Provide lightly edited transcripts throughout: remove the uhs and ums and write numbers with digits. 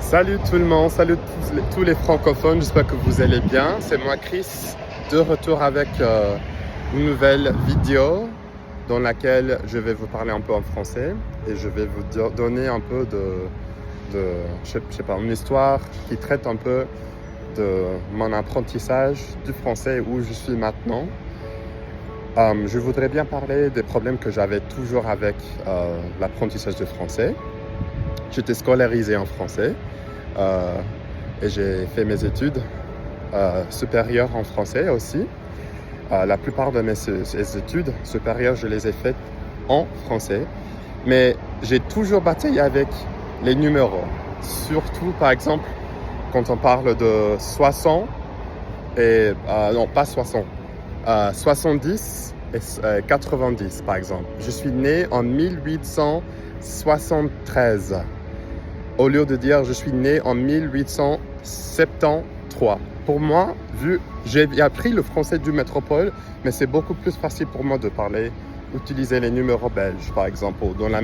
Salut tout le monde, salut tous les francophones, j'espère que vous allez bien. C'est moi Chris, de retour avec une nouvelle vidéo dans laquelle je vais vous parler un peu en français et je vais vous donner un peu je sais pas, une histoire qui traite un peu de mon apprentissage du français où je suis maintenant. Je voudrais bien parler des problèmes que j'avais toujours avec l'apprentissage du français. J'étais scolarisé en français et j'ai fait mes études supérieures en français aussi. La plupart de mes études supérieures, je les ai faites en français. Mais j'ai toujours bataillé avec les numéros. Surtout, par exemple, quand on parle de 60 et... non, pas 60. 70 et 90, par exemple. Je suis né en 1873. Au lieu de dire je suis né en 1873. Pour moi, j'ai appris le français du métropole, mais c'est beaucoup plus facile pour moi de utiliser les numéros belges, par exemple, dans la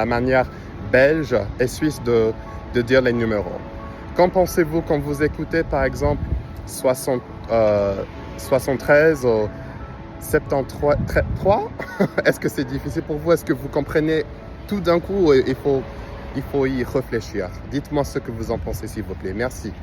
manière belge et suisse de dire les numéros. Qu'en pensez-vous quand vous écoutez, par exemple, 73 ou 73? Est-ce que c'est difficile pour vous? Est-ce que vous comprenez tout d'un coup? Il faut y réfléchir. Dites-moi ce que vous en pensez, s'il vous plaît. Merci.